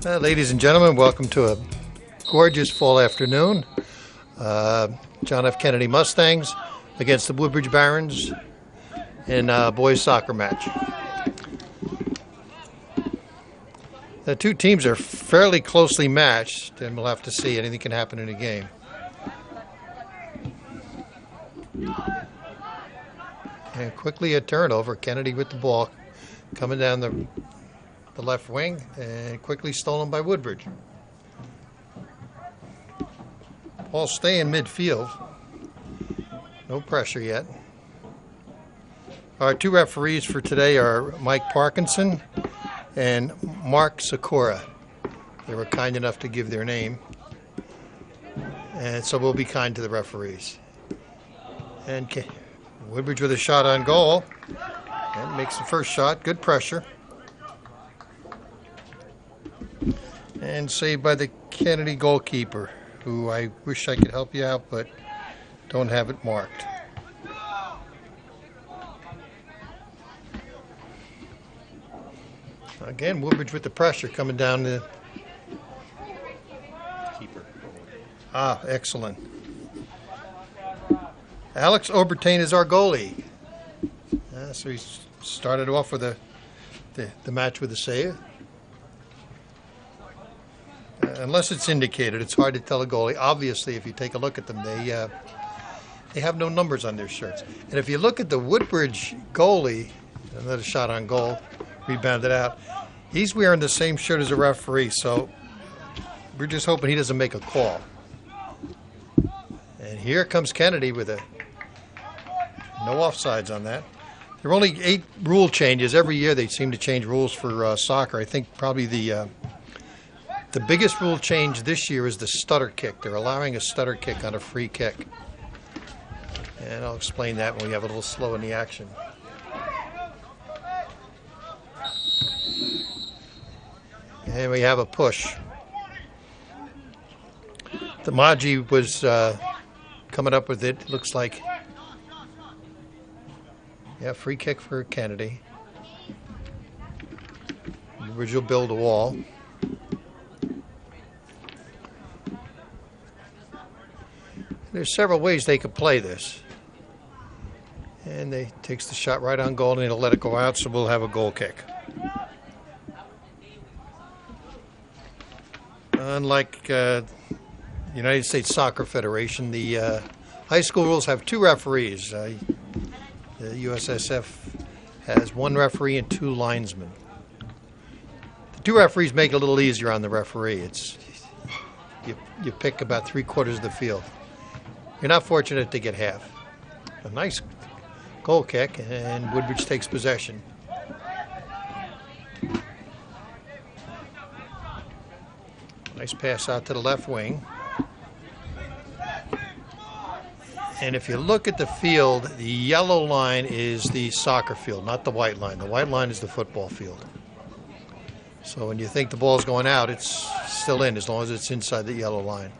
Ladies and gentlemen, welcome to a gorgeous fall afternoon. John F. Kennedy Mustangs against the Woodbridge Barons in a boys soccer match. The two teams are fairly closely matched, and we'll have to see. Anything can happen in a game. And quickly a turnover. Kennedy with the ball coming down the left wing, and quickly stolen by Woodbridge. Ball stay in midfield. No pressure yet. Our two referees for today are Mike Parkinson and Mark Sakura. They were kind enough to give their name, and so we'll be kind to the referees. And Woodbridge with a shot on goal, and makes the first shot. Good pressure. And saved by the Kennedy goalkeeper, who I wish I could help you out, but don't have it marked. Again, Woodbridge with the pressure coming down the keeper. Excellent. Alex Obertain is our goalie. So he started off with the match with a save. Unless it's indicated, it's hard to tell a goalie. Obviously, if you take a look at them, they have no numbers on their shirts. And if you look at the Woodbridge goalie, another shot on goal, rebounded out, he's wearing the same shirt as a referee, so we're just hoping he doesn't make a call. And here comes Kennedy with no offsides on that. There are only 8 rule changes. Every year they seem to change rules for soccer. I think probably the biggest rule change this year is the stutter kick. They're allowing a stutter kick on a free kick. And I'll explain that when we have a little slow in the action. And we have a push. The Maji was coming up with it. Looks like, yeah, free kick for Kennedy. Woodbridge will build a wall. There's several ways they could play this. And they takes the shot right on goal, and he'll let it go out, so we'll have a goal kick. Unlike United States Soccer Federation, the high school rules have 2 referees. The USSF has 1 referee and 2 linesmen. The 2 referees make it a little easier on the referee. It's you pick about 3/4 of the field. You're not fortunate to get half. A nice goal kick, and Woodbridge takes possession. Nice pass out to the left wing. And if you look at the field, the yellow line is the soccer field, not the white line. The white line is the football field. So when you think the ball's going out, it's still in as long as it's inside the yellow line.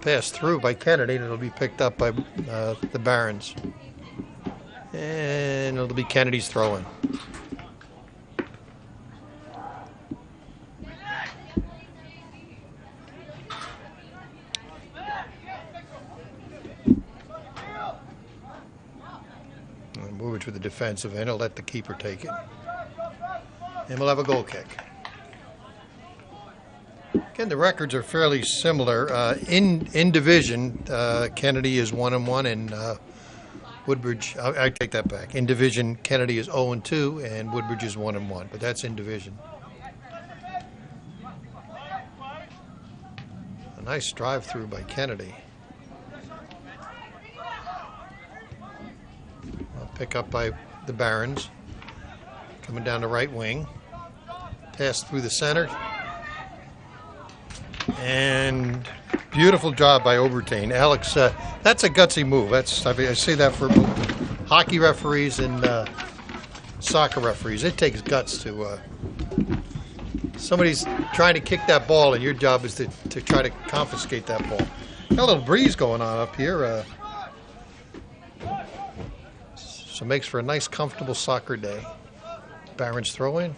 Pass through by Kennedy, and it'll be picked up by the Barons. And it'll be Kennedy's throw-in. And Woodbridge with the defensive end. He'll let the keeper take it. And we'll have a goal kick. Again, the records are fairly similar. In division, Kennedy is 1-1, and Woodbridge. I take that back. In division, Kennedy is 0-2, and Woodbridge is 1-1. But that's in division. A nice drive through by Kennedy. Pick up by the Barons. Coming down the right wing. Pass through the center. And beautiful job by Obertain. Alex, that's a gutsy move. I say that for hockey referees and soccer referees. It takes guts to... somebody's trying to kick that ball, and your job is to try to confiscate that ball. Got a little breeze going on up here. So it makes for a nice, comfortable soccer day. Barron's throw in.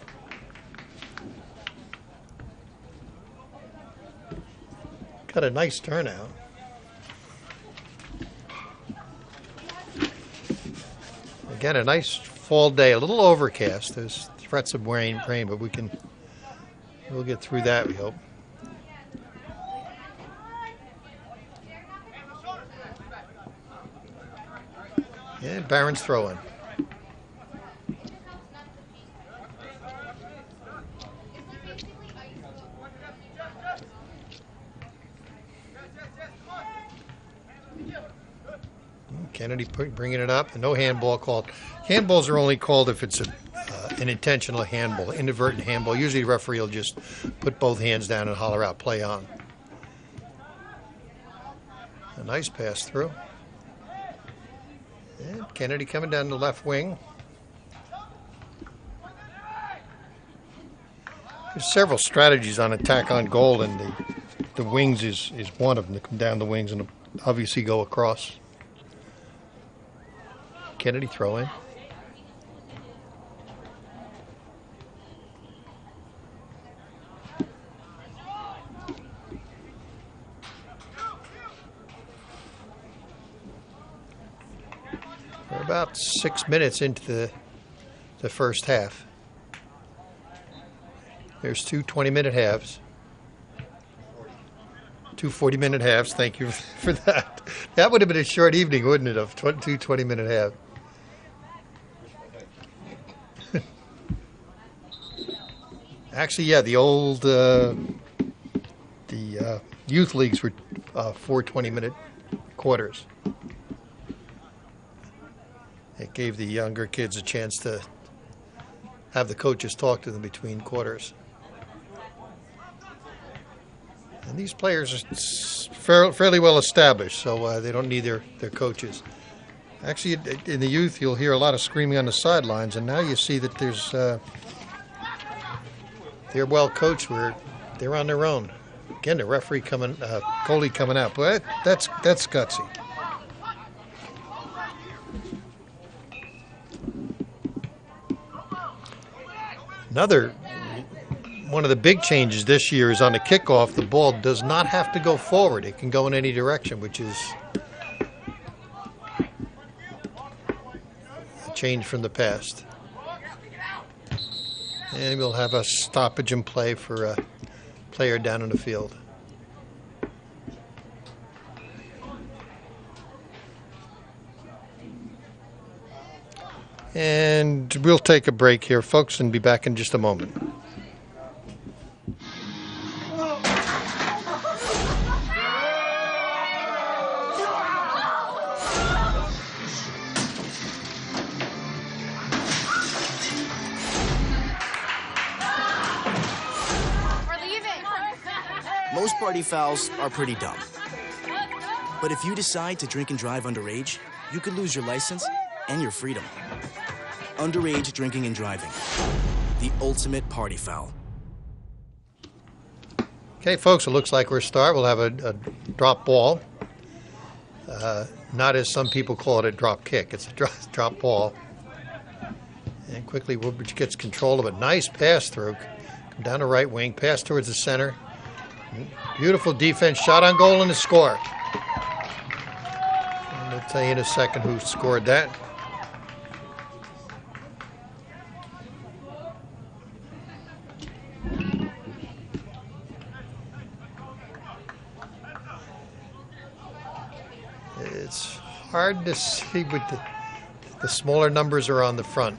Got a nice turnout. Again, a nice fall day. A little overcast. There's threats of rain, but we'll get through that, we hope. And Barron's throw in. Kennedy bringing it up. No handball called. Handballs are only called if it's an intentional handball, inadvertent handball. Usually the referee will just put both hands down and holler out, play on. A nice pass through. And Kennedy coming down the left wing. There's several strategies on attack on goal, and the wings is one of them. To come down the wings and obviously go across. Kennedy throw in. We're about 6 minutes into the first half. There's two 20-minute halves. Two 40-minute halves. Thank you for that. That would have been a short evening, wouldn't it, of two 20-minute halves. Actually, yeah, the old youth leagues were 4 20-minute quarters. It gave the younger kids a chance to have the coaches talk to them between quarters. And these players are fairly well established, so they don't need their coaches. Actually, in the youth, you'll hear a lot of screaming on the sidelines, and now you see that they're well coached. Where they're on their own. Again, the referee goalie coming out. But that's gutsy. Another one of the big changes this year is on the kickoff. The ball does not have to go forward; it can go in any direction, which is a change from the past. And we'll have a stoppage in play for a player down in the field. And we'll take a break here, folks, and be back in just a moment. Most party fouls are pretty dumb. But if you decide to drink and drive underage, you could lose your license and your freedom. Underage drinking and driving. The ultimate party foul. Okay, folks, it looks like we're starting. We'll have a drop ball. Not as some people call it, a drop kick. It's a drop ball. And quickly, Woodbridge gets control of it. Nice pass through. Come down the right wing, pass towards the center. Beautiful defense, shot on goal, and a score. And I'll tell you in a second who scored that. It's hard to see, but the smaller numbers are on the front.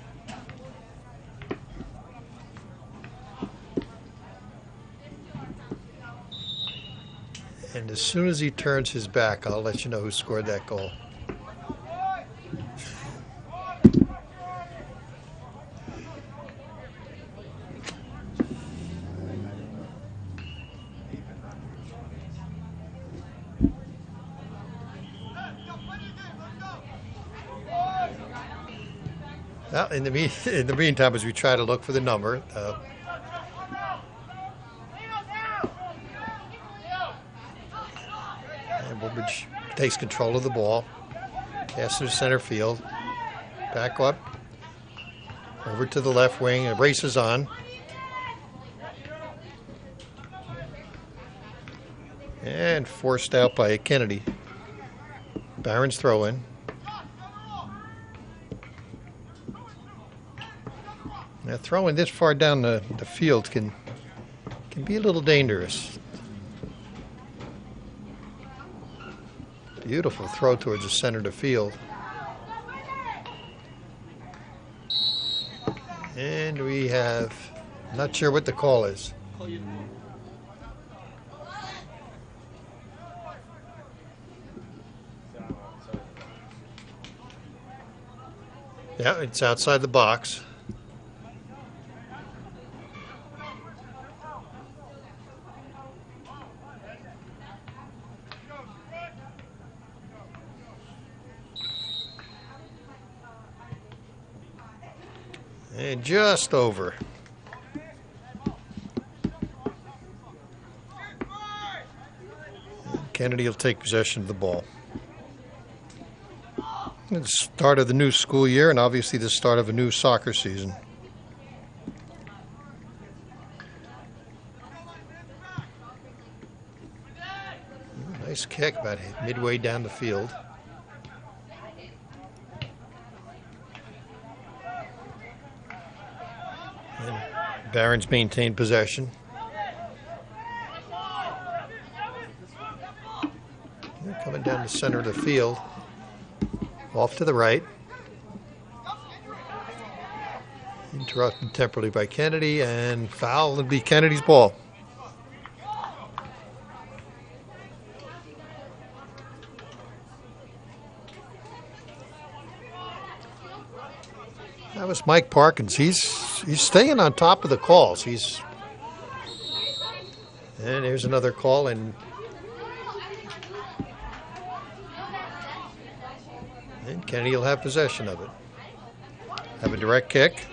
And as soon as he turns his back, I'll let you know who scored that goal. Well, in the meantime, as we try to look for the number, and Woodbridge takes control of the ball, pass to center field. back up. Over to the left wing. The race is on. And forced out by Kennedy. Barron's throw in. Now throwing this far down the field can be a little dangerous. Beautiful throw towards the center of the field. And we have, not sure what the call is. Yeah, it's outside the box. And just over. Kennedy will take possession of the ball. It's the start of the new school year and obviously the start of a new soccer season. Nice kick about midway down the field. And Barron's maintained possession. They're coming down the center of the field. Off to the right. Interrupted temporarily by Kennedy, and foul would be Kennedy's ball. That was Mike Parkins. He's staying on top of the calls. And here's another call, and Kennedy will have possession of it. Have a direct kick.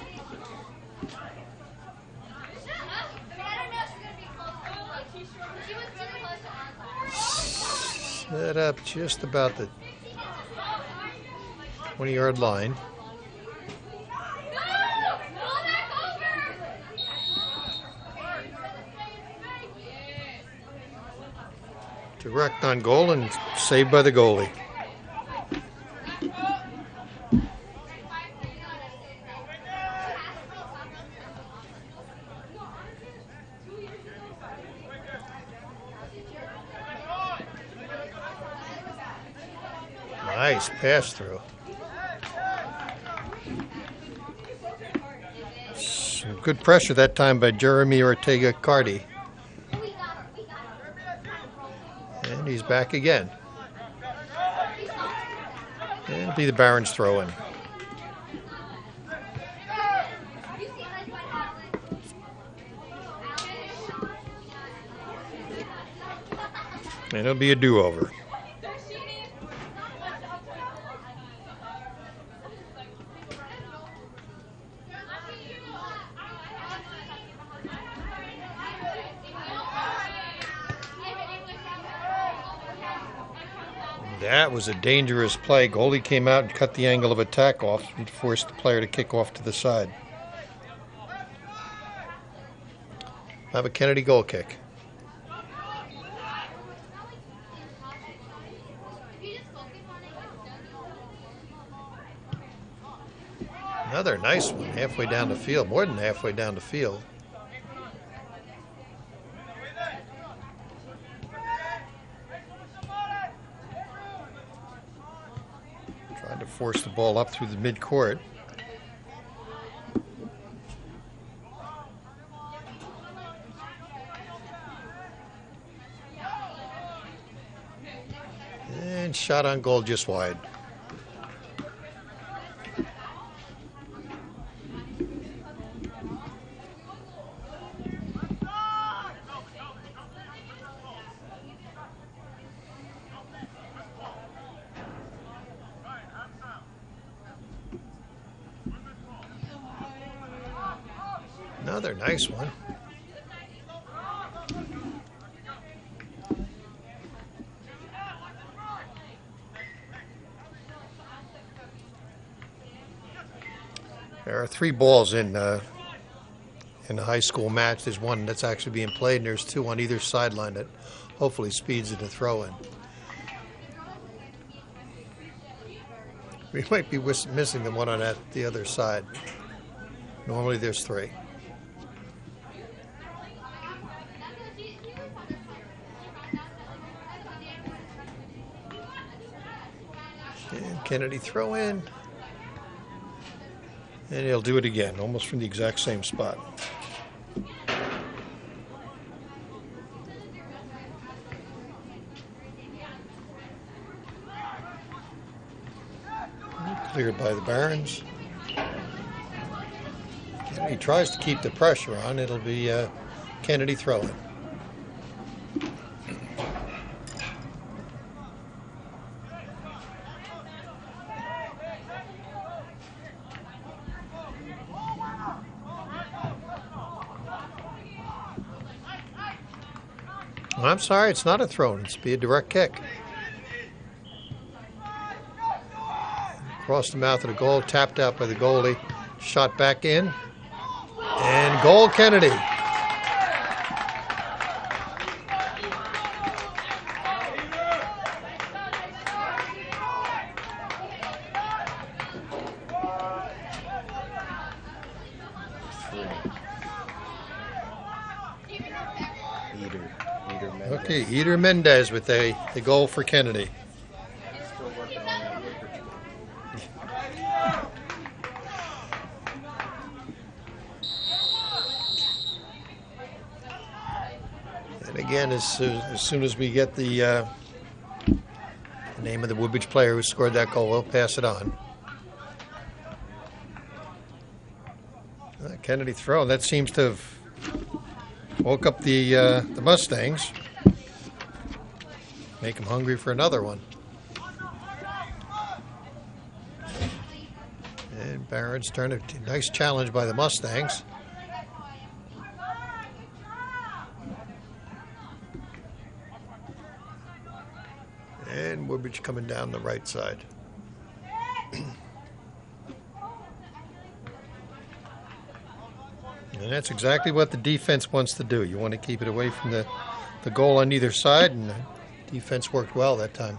Set up just about the 20-yard line. Direct on goal and saved by the goalie. Nice pass through. Some good pressure that time by Jeremy Ortega-Cardi. And he's back again. And it'll be the Barron's throw in. And it'll be a do-over. That was a dangerous play. Goalie came out and cut the angle of attack off and forced the player to kick off to the side. Have a Kennedy goal kick. Another nice one, halfway down the field, more than halfway down the field. Tried to force the ball up through the midcourt. And shot on goal just wide. Another nice one. There are 3 balls in the high school match. There's one that's actually being played, and there's 2 on either sideline that hopefully speeds it to throw in. We might be missing the one on the other side. Normally there's 3. And Kennedy throw in. And he'll do it again, almost from the exact same spot. Cleared by the Barons. And he tries to keep the pressure on. It'll be Kennedy throwing. I'm sorry, it's not a throw. It's be a direct kick. Across the mouth of the goal, tapped out by the goalie, shot back in, and goal Kennedy. Okay, Eder Mendez with the goal for Kennedy. And again, as soon as we get the name of the Woodbridge player who scored that goal, we'll pass it on. Kennedy throw. That seems to have woke up the Mustangs. Make them hungry for another one. And Barron's turned a nice challenge by the Mustangs. And Woodbridge coming down the right side. And that's exactly what the defense wants to do. You want to keep it away from the goal on either side, and the defense worked well that time.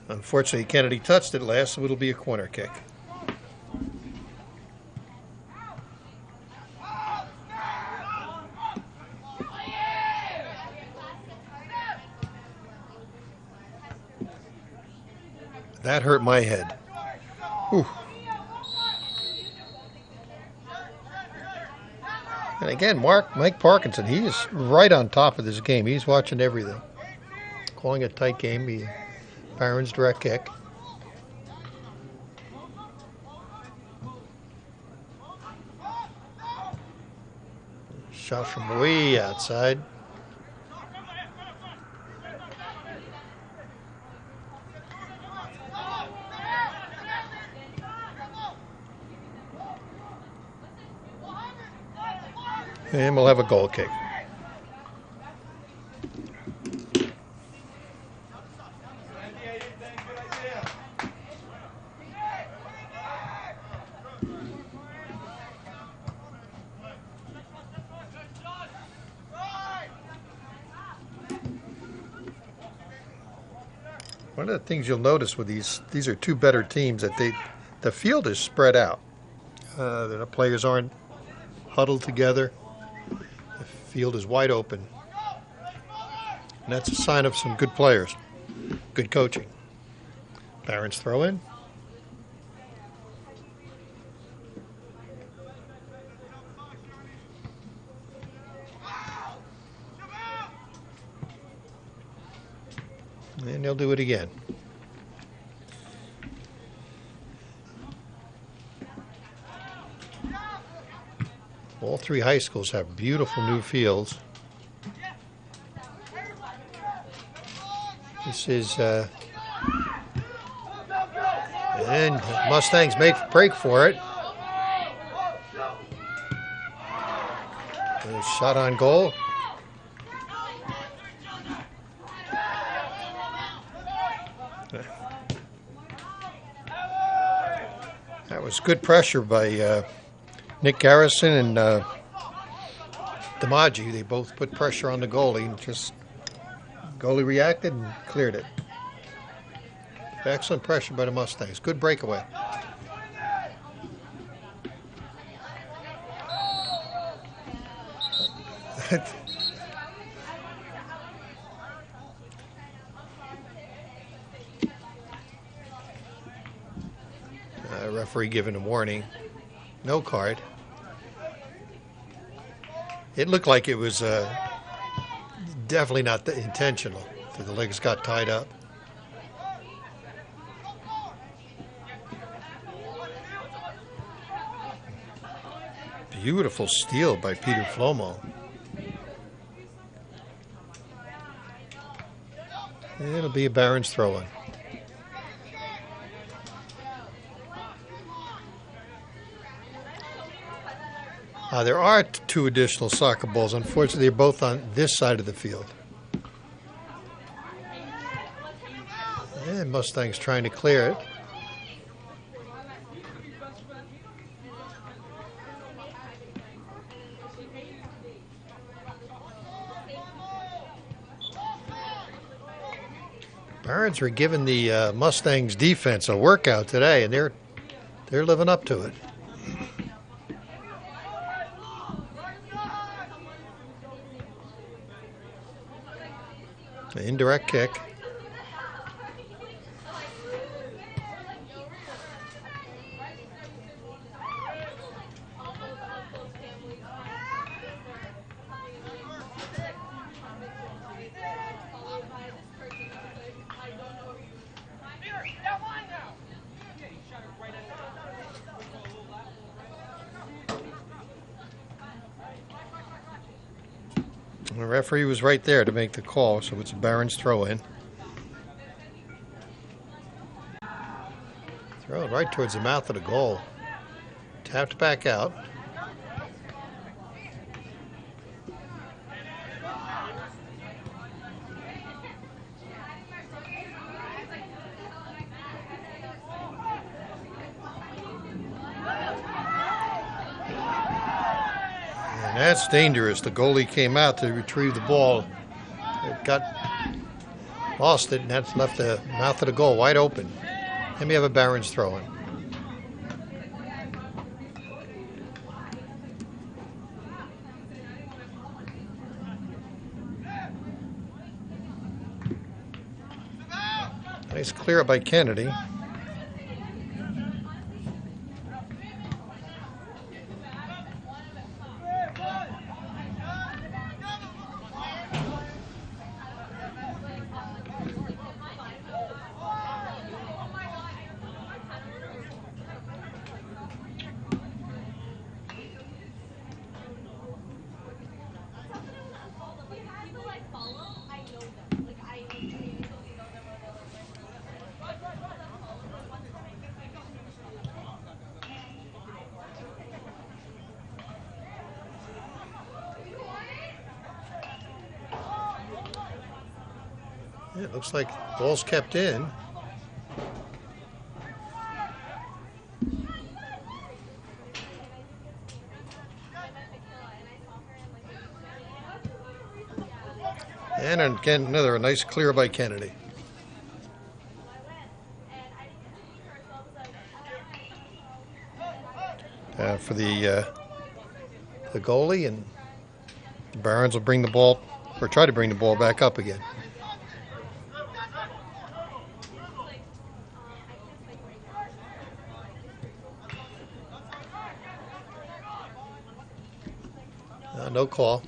Unfortunately, Kennedy touched it last, so it'll be a corner kick. That hurt my head. Whew. And again, Mike Parkinson, he is right on top of this game. He's watching everything. Calling a tight game. Barron's direct kick. Shot from way outside. And we'll have a goal kick. One of the things you'll notice with these are 2 better teams, that the field is spread out. The players aren't huddled together. The field is wide open. And that's a sign of some good players, good coaching. Barron's throw in. And they'll do it again. All 3 high schools have beautiful new fields. This is, and Mustangs break for it. A shot on goal. That was good pressure by Nick Garrison and DiMaggi. They both put pressure on the goalie, and just goalie reacted and cleared it. Excellent pressure by the Mustangs. Good breakaway. Referee giving a warning. No card. It looked like it was definitely not intentional. The legs got tied up. Beautiful steal by Peter Flomo. It'll be a Barons throw-in. There are two additional soccer balls. Unfortunately, they're both on this side of the field. And Mustang's trying to clear it. Barons are giving the Mustangs defense a workout today, and they're living up to it. An indirect kick. The referee was right there to make the call, so it's a Barons throw-in. Throw it right towards the mouth of the goal. Tapped back out. That's dangerous. The goalie came out to retrieve the ball. It lost it, and that's left the mouth of the goal wide open. Then we have a Barons throw-in. Nice clear by Kennedy. Yeah, it looks like ball's kept in. And again, another nice clear by Kennedy. For the goalie, and the Barons will bring the ball, or try to bring the ball back up again. No call.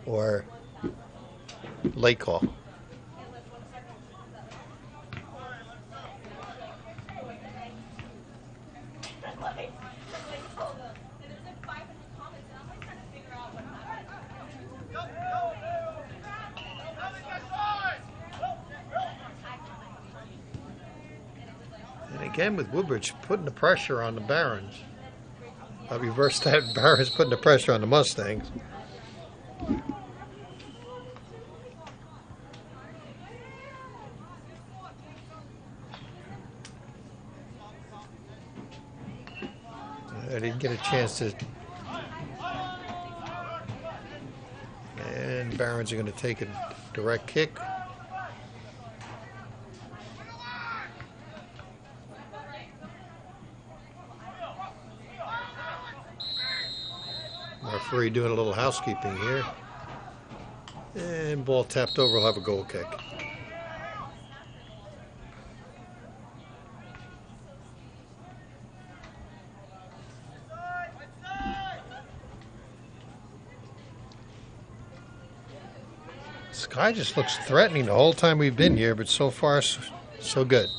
Or late call. And again with Woodbridge putting the pressure on the Barons. I'll reverse that. Barons putting the pressure on the Mustangs. I didn't get a chance to. And Barons are going to take a direct kick. Referee doing a little housekeeping here. And ball tapped over, will have a goal kick. Sky just looks threatening the whole time we've been here, but so far, so good.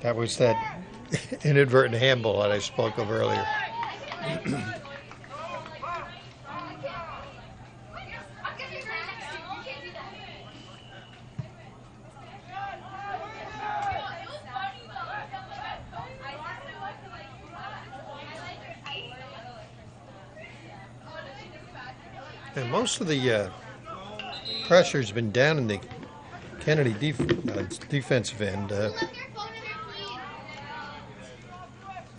That was that inadvertent handball that I spoke of earlier. And most of the pressure's been down in the Kennedy defensive end.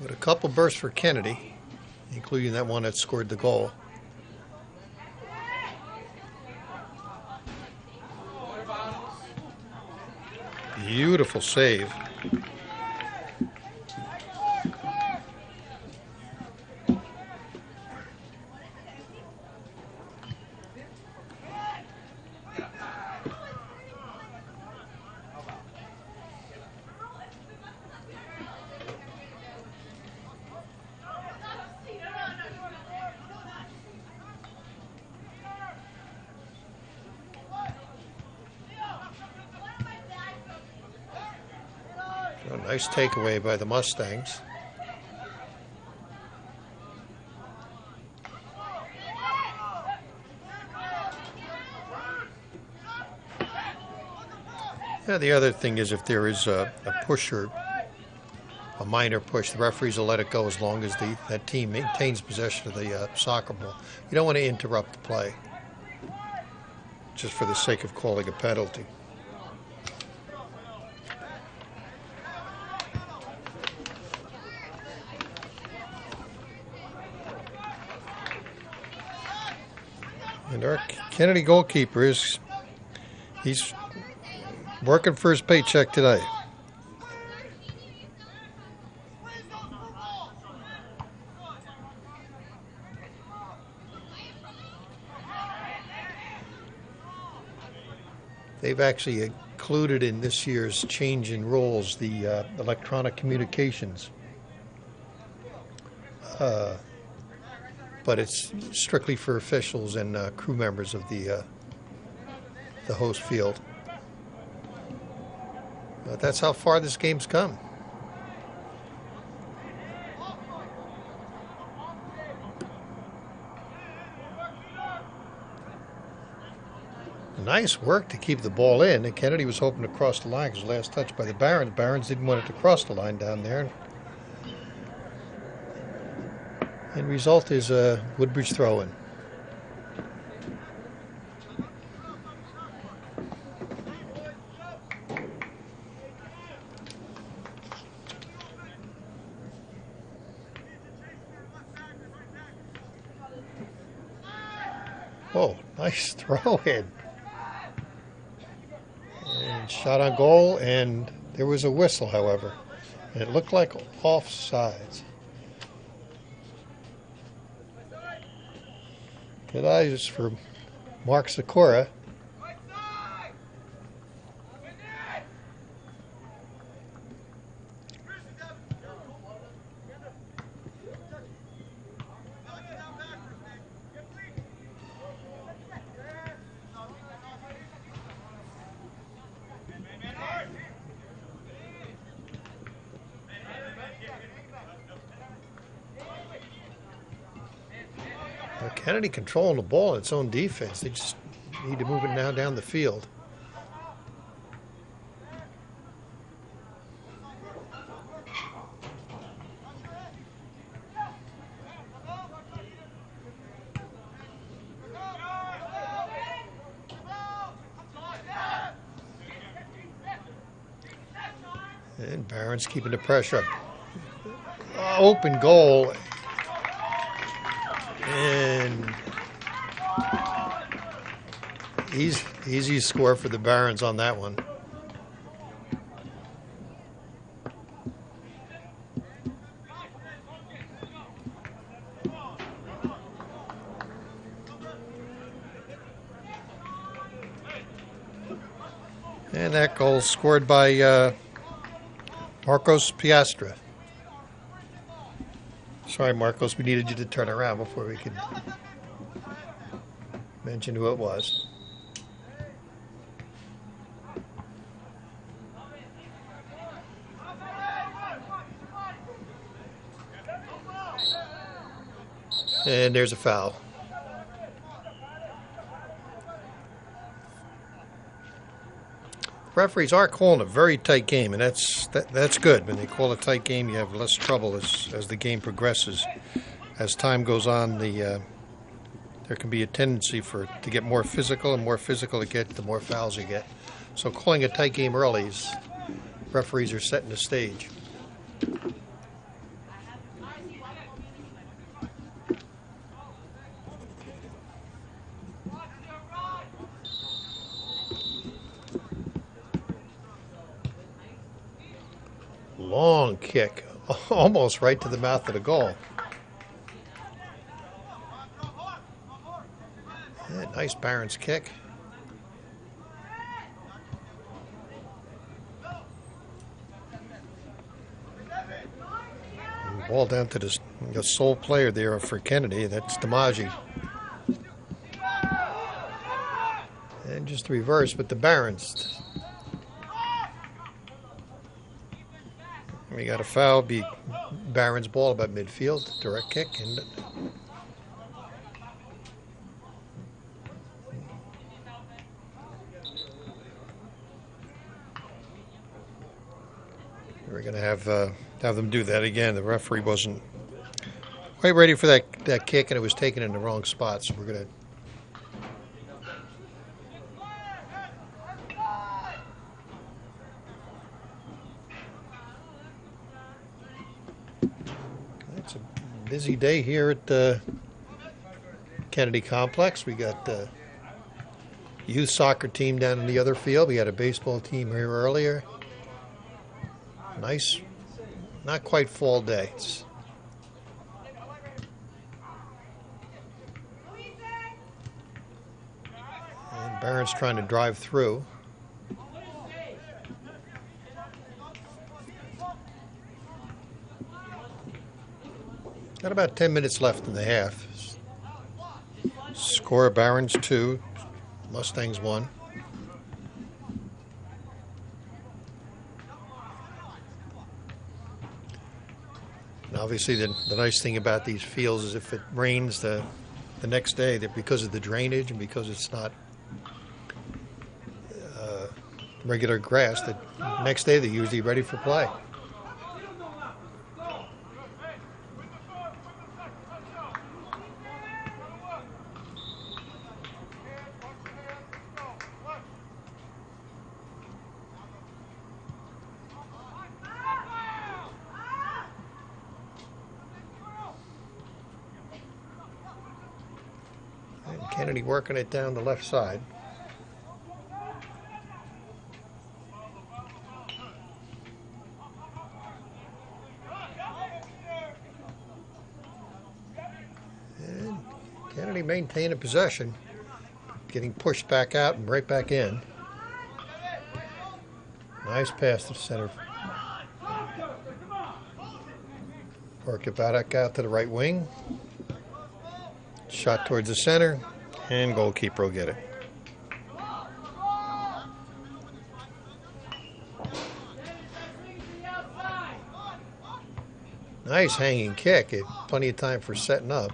With a couple bursts for Kennedy, including that one that scored the goal. Beautiful save. A nice takeaway by the Mustangs. Yeah, the other thing is if there is a push or a minor push, the referees will let it go as long as that team maintains possession of the soccer ball. You don't want to interrupt the play just for the sake of calling a penalty. And our Kennedy goalkeeper he's working for his paycheck today. They've actually included in this year's change in roles the electronic communications. But it's strictly for officials and crew members of the host field. But that's how far this game's come. Nice work to keep the ball in, and Kennedy was hoping to cross the line because last touch by the Barons. Barons didn't want it to cross the line down there. And result is a Woodbridge throw-in. Oh, nice throw-in. And shot on goal, and there was a whistle, however. And it looked like offsides. Good eyes for Mark Sikora. Kennedy controlling the ball in its own defense. They just need to move it now down the field. And Barron's keeping the pressure up. Open goal. And easy score for the Barons on that one. And that goal scored by Marcos Piastra. Sorry, Marcos, we needed you to turn around before we could mention who it was. And there's a foul. Referees are calling a very tight game, and that's good. When they call a tight game, you have less trouble as the game progresses. As time goes on, there can be a tendency to get more physical, and more physical it gets, the more fouls you get. So calling a tight game early is referees are setting the stage. Long kick, almost right to the mouth of the goal. Yeah, nice Barron's kick. And ball down to the sole player there for Kennedy. That's DiMaggi. And just the reverse with the Barons. We got a foul, be Barron's ball about midfield, direct kick, and we're going to have them do that again. The referee wasn't quite ready for that kick, and it was taken in the wrong spot, so we're going to busy day here at the Kennedy Complex. We got the youth soccer team down in the other field. We had a baseball team here earlier. Nice, not quite fall day. And Barron's trying to drive through. Got about 10 minutes left in the half. Score Barons 2, Mustangs 1. And obviously the nice thing about these fields is if it rains the next day, that because of the drainage and because it's not regular grass, the next day they're usually ready for play. Kennedy working it down the left side. And Kennedy maintaining possession, getting pushed back out and right back in. Nice pass to the center. Work it back out to the right wing. Shot towards the center. And goalkeeper will get it. Nice hanging kick. Plenty of time for setting up.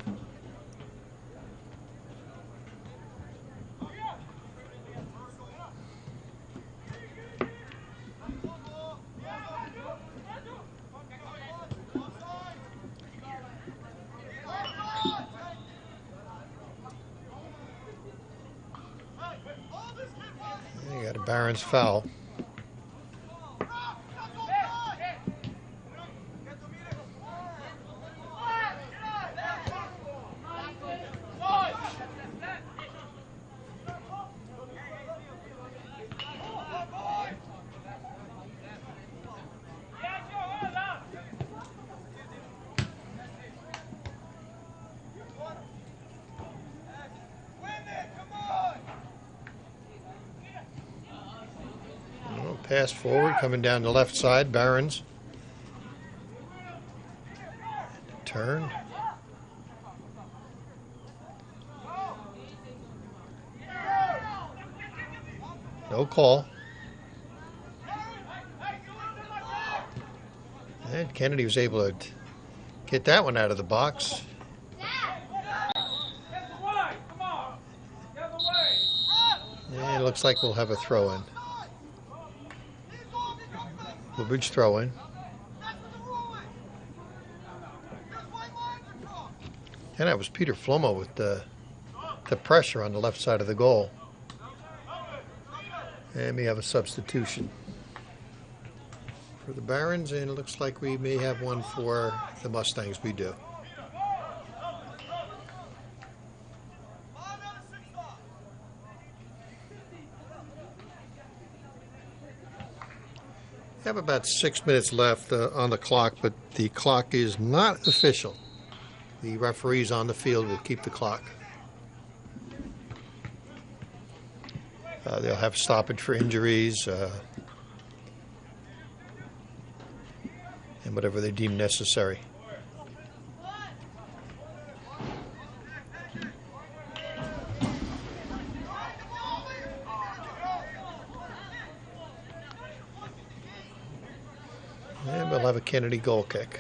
Barron's foul. pass forward, coming down the left side, Barons. Turn. No call. And Kennedy was able to get that one out of the box. And it looks like we'll have a throw-in. Woodbridge throw-in. And that was Peter Flomo with the pressure on the left side of the goal. And we have a substitution for the Barons, and it looks like we may have one for the Mustangs. We do. We have about 6 minutes left on the clock, but the clock is not official. The referees on the field will keep the clock. They'll have stoppage for injuries and whatever they deem necessary. And we'll have a Kennedy goal kick.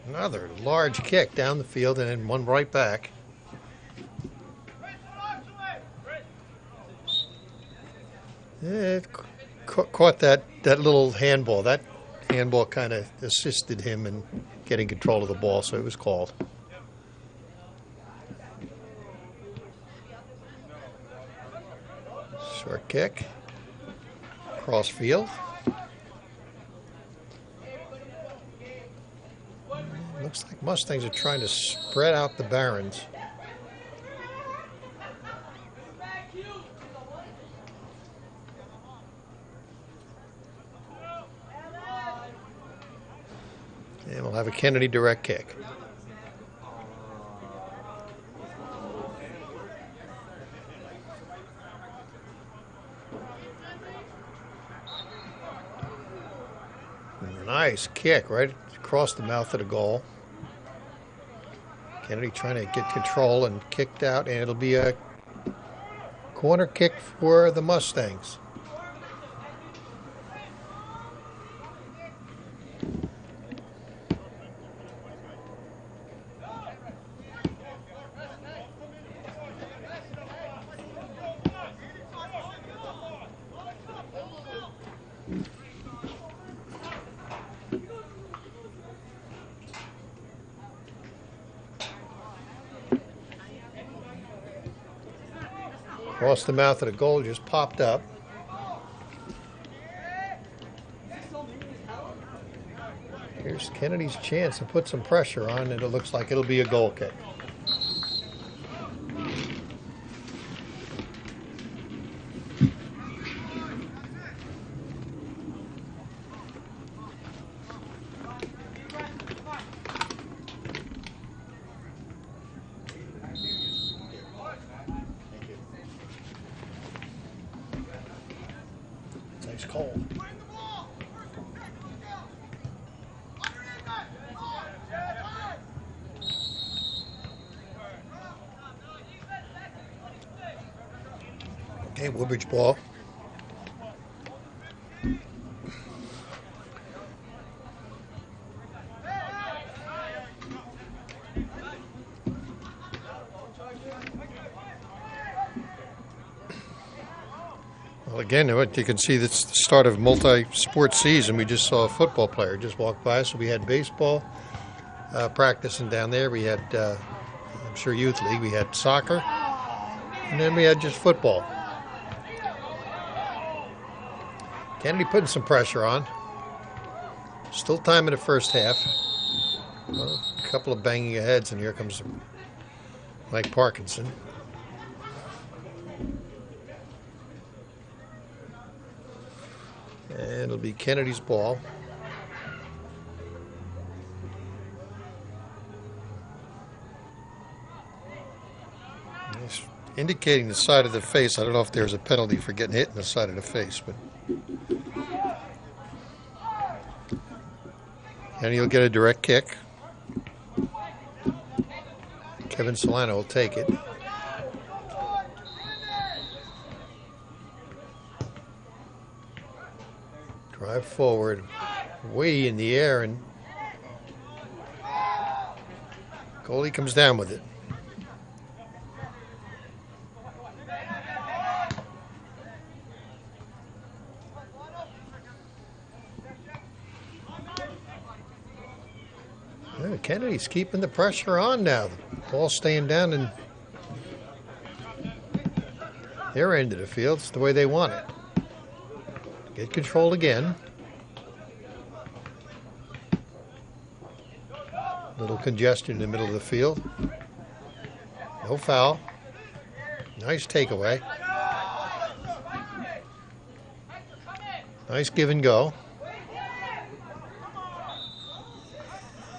Another large kick down the field and then one right back. It caught that little handball. That handball kind of assisted him in getting control of the ball, so it was called. Short kick. Cross field. Looks like Mustangs are trying to spread out the Barons. And we'll have a Kennedy direct kick. Nice kick right across the mouth of the goal. Kennedy trying to get control and kicked out, and it'll be a corner kick for the Mustangs. Across the mouth of the goal, just popped up. Here's Kennedy's chance to put some pressure on, and it looks like it'll be a goal kick. Nice call. Okay, Woodbridge ball. Well, again, you can see that's the start of multi-sport season. We just saw a football player just walk by, so we had baseball practicing down there. We had, I'm sure, youth league. We had soccer, and then we had just football. Kennedy putting some pressure on. Still time in the first half. Well, a couple of banging heads, and here comes Mike Parkinson. And it'll be Kennedy's ball. It's indicating the side of the face. I don't know if there's a penalty for getting hit in the side of the face, but and he'll get a direct kick. Kevin Solano will take it. Drive forward, way in the air, and goalie comes down with it. Yeah, Kennedy's keeping the pressure on now. The ball's staying down in their end of the field. It's the way they want it. Get control again. Little congestion in the middle of the field. No foul. Nice takeaway. Nice give and go.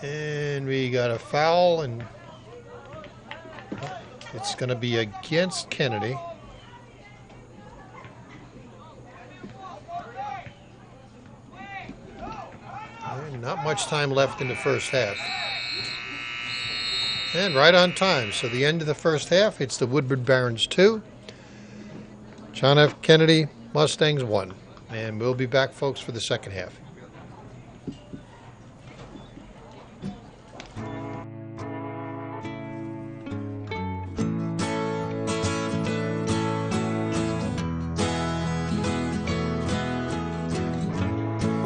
And we got a foul, and it's going to be against Kennedy. And not much time left in the first half. And right on time. So the end of the first half, it's the Woodbridge Barons 2. John F. Kennedy Mustangs 1. And we'll be back, folks, for the second half.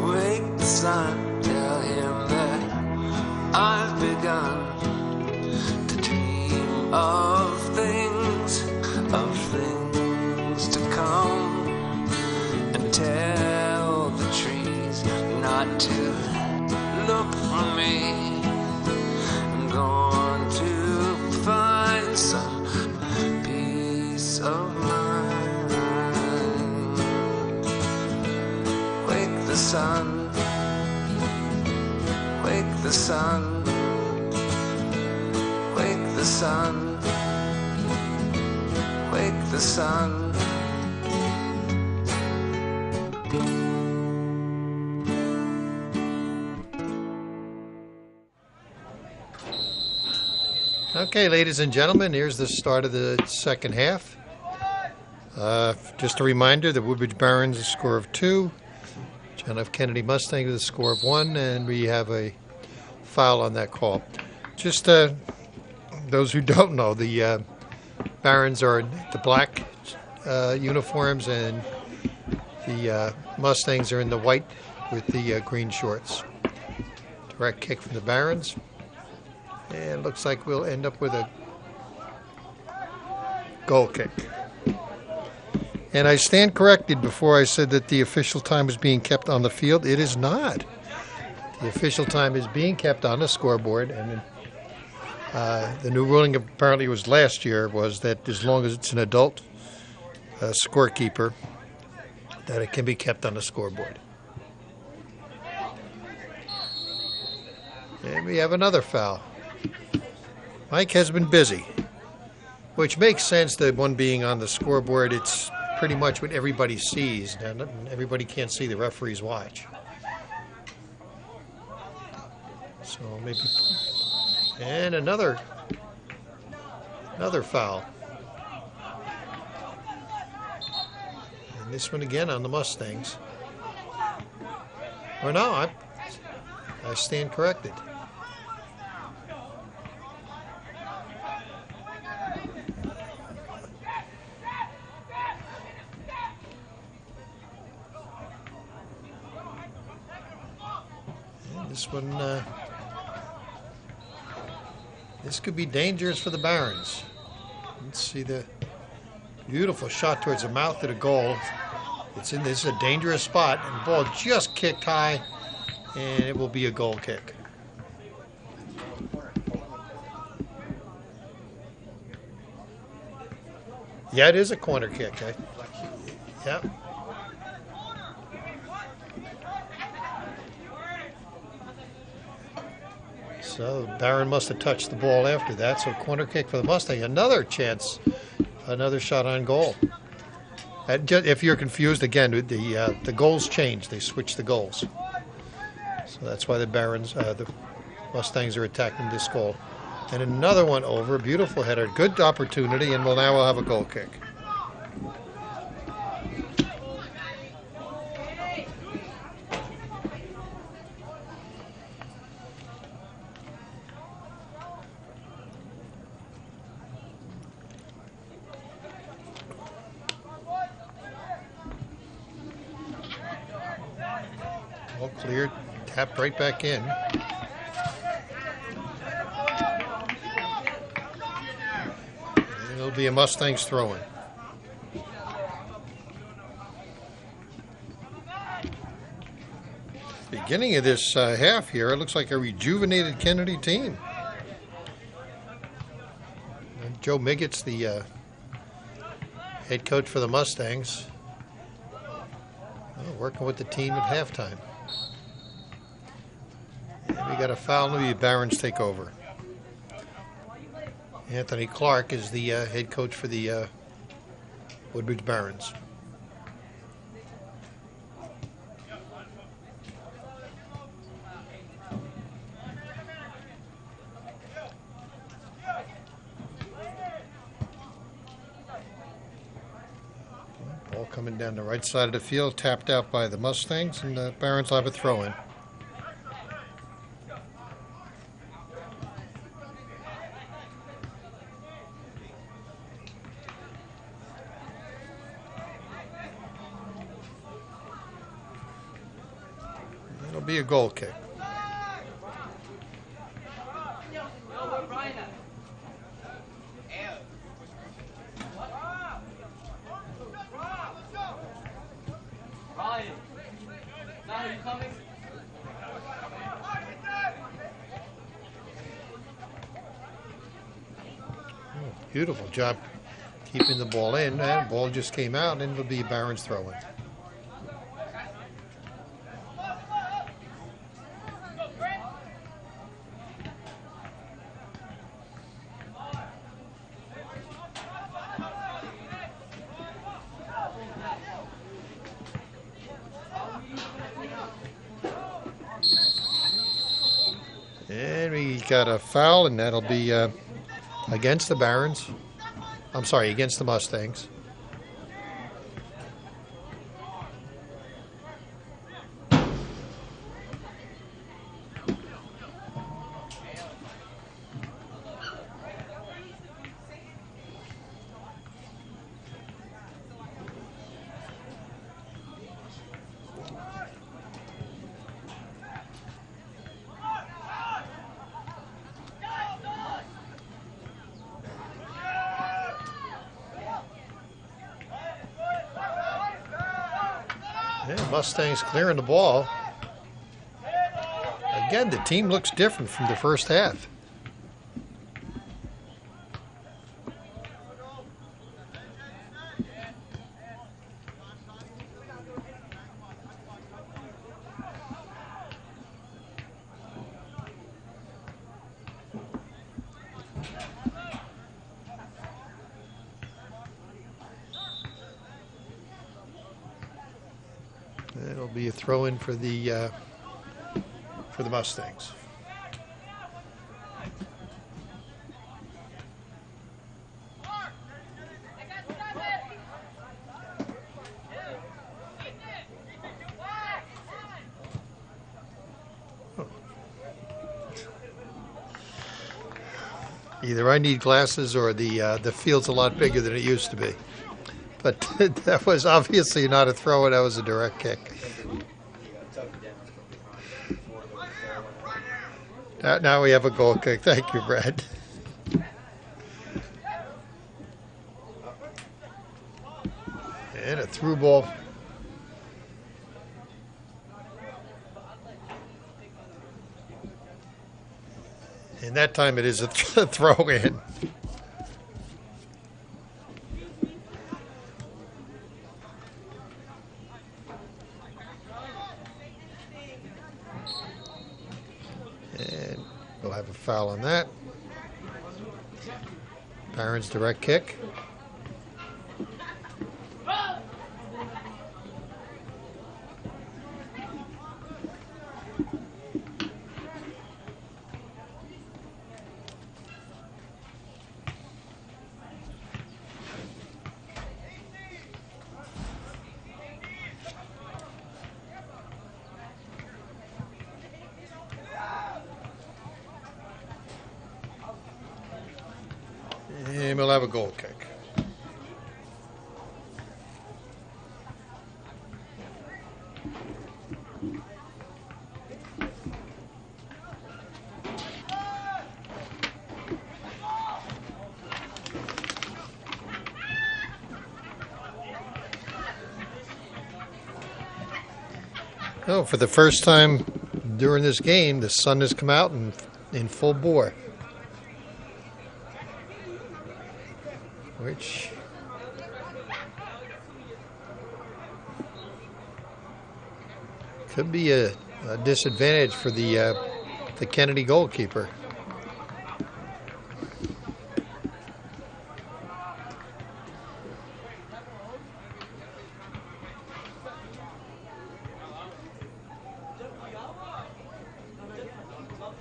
Wake the sun, tell him that I've begun to dream of things to come, and tell the trees not to look for me. I'm going to find some peace of mind. Wake the sun, wake the sun, wake the sun, wake the sun. Okay, ladies and gentlemen, here's the start of the second half. Just a reminder, the Woodbridge Barons a score of 2. John F. Kennedy Mustangs with a score of 1, and we have a foul on that call. Just those who don't know, the Barons are the black uniforms, and the Mustangs are in the white with the green shorts. Direct kick from the Barons. And it looks like we'll end up with a goal kick. And I stand corrected before I said that the official time was being kept on the field. It is not. The official time is being kept on the scoreboard. And the new ruling apparently was last year was that as long as it's an adult scorekeeper, that it can be kept on the scoreboard. And we have another foul. Mike has been busy, which makes sense, that one being on the scoreboard, it's pretty much what everybody sees, and everybody can't see the referee's watch. So maybe, and another foul. And this one again on the Mustangs. Or no, I stand corrected. This one, this could be dangerous for the Barons. Let's see the beautiful shot towards the mouth of the goal. This is a dangerous spot, and the ball just kicked high, and it will be a goal kick. Yeah, it is a corner kick. Yep. So Barron must have touched the ball after that. So corner kick for the Mustang. Another chance, another shot on goal. If you're confused, again, the goals change. They switch the goals. So that's why the Mustangs are attacking this goal. And another one over. Beautiful header. Good opportunity, and now we'll have a goal kick. All cleared. Tapped right back in. It'll be a Mustangs throw-in. Beginning of this half here, it looks like a rejuvenated Kennedy team. And Joe Miggett's the head coach for the Mustangs. Working with the team at halftime. And we got a foul. Maybe Barron's take over. Anthony Clark is the head coach for the Woodbridge Barons. Ball coming down the right side of the field, tapped out by the Mustangs, and the Barons will have a throw-in. It'll be a goal kick. Beautiful job keeping the ball in, and the ball just came out, and it'll be Barron's throw-in. And we got a foul, and that'll be against the Barons. I'm sorry, against the Mustangs. Yeah, Mustangs clearing the ball. Again, the team looks different from the first half. It'll be a throw-in for the Mustangs. Either I need glasses or the field's a lot bigger than it used to be. But that was obviously not a throw-in, that was a direct kick. Now we have a goal kick. Thank you, Brad. And a through ball. And that time it is a throw-in. And we'll have a foul on that. Barron's direct kick. And we'll have a goal kick. Oh, for the first time during this game, the sun has come out in full bore. Which could be a disadvantage for the Kennedy goalkeeper.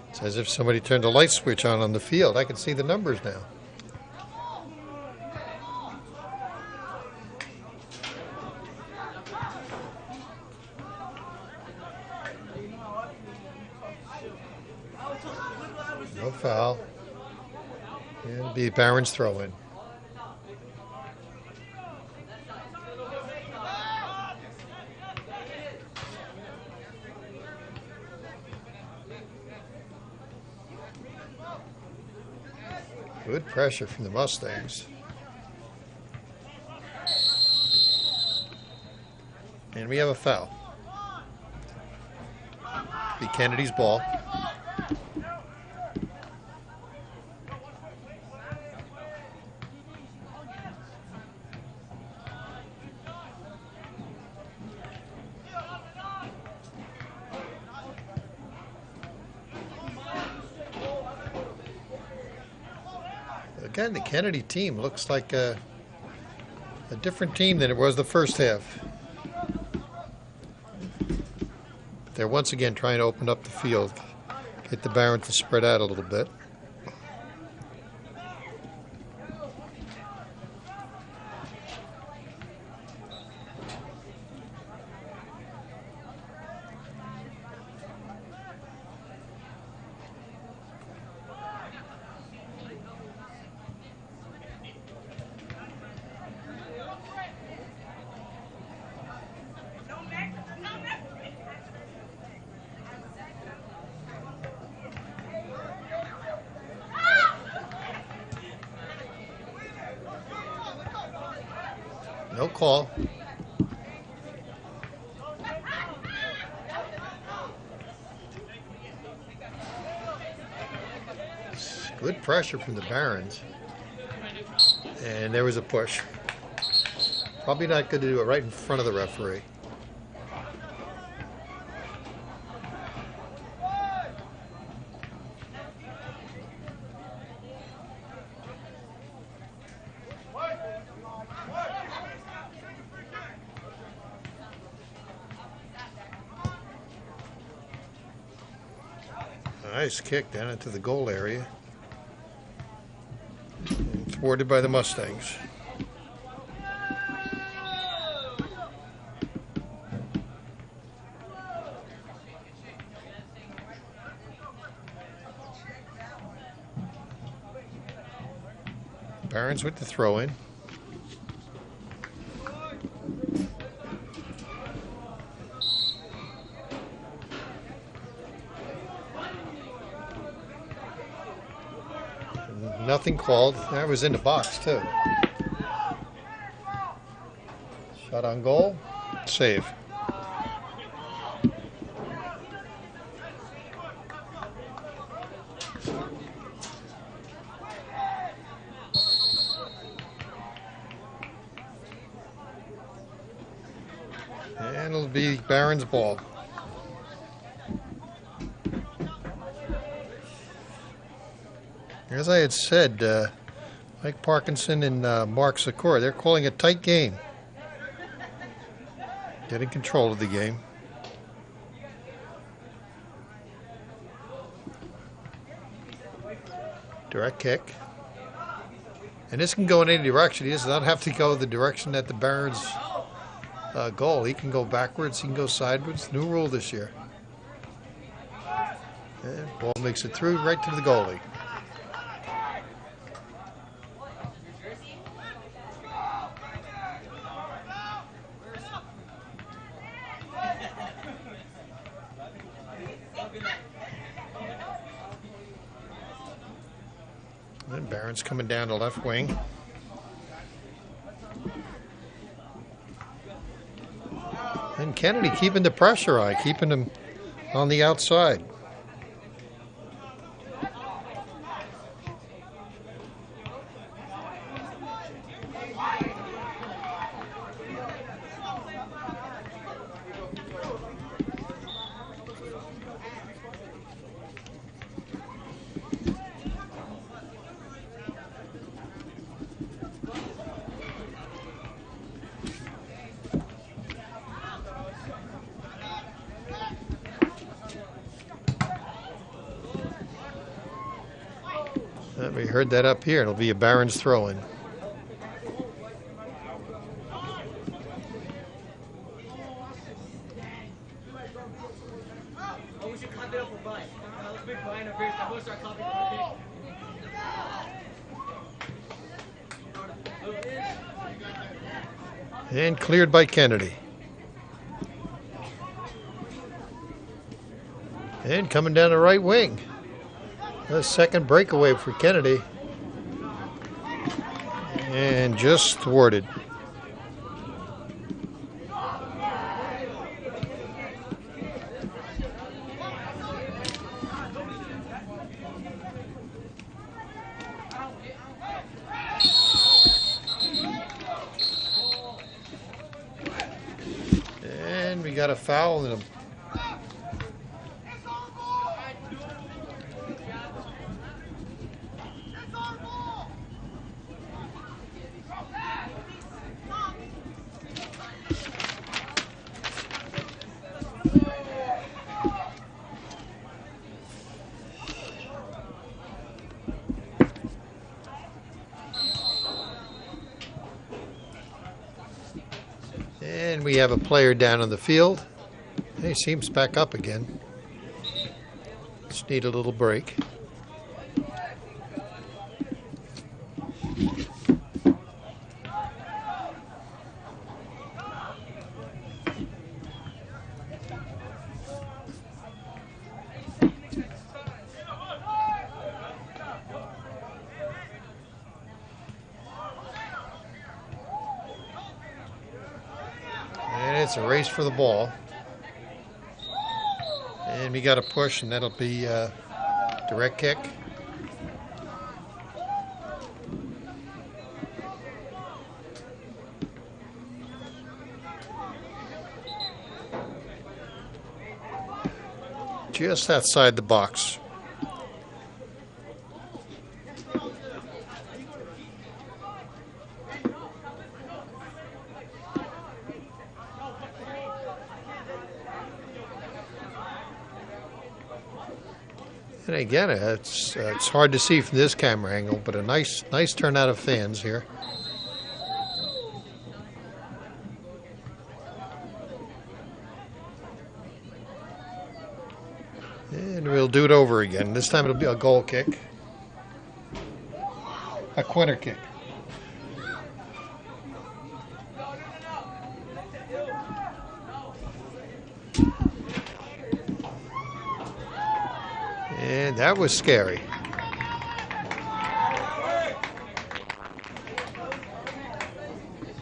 It's as if somebody turned a light switch on the field. I can see the numbers now. No foul. And the Barron's throw-in. Good pressure from the Mustangs. And we have a foul. Be Kennedy's ball. Again, the Kennedy team looks like a different team than it was the first half. But they're once again trying to open up the field, get the Barons to spread out a little bit. No call. Good pressure from the Barons. And there was a push. Probably not good to do it right in front of the referee. Nice kick down into the goal area. Thwarted by the Mustangs. Barons with the throw-in. Nothing called. That was in the box, too. Shot on goal. Save. And it'll be Barron's ball. As I had said, Mike Parkinson and Mark Sikora, they're calling a tight game. Getting control of the game. Direct kick. And this can go in any direction. He does not have to go the direction that the Barons goal. He can go backwards. He can go sideways. New rule this year. And ball makes it through right to the goalie. And Barron's coming down the left wing. And Kennedy keeping the pressure on, keeping him on the outside. We heard that up here. It'll be a Barron's throw-in. And cleared by Kennedy. And coming down the right wing. A second breakaway for Kennedy. And just thwarted. And we got a foul and a And we have a player down on the field. He seems back up again. Just need a little break. It's a race for the ball. And we got a push, and that'll be a direct kick. Just outside the box. And again, it's hard to see from this camera angle, but a nice turnout of fans here. And we'll do it over again. This time it'll be a goal kick. A corner kick. And that was scary.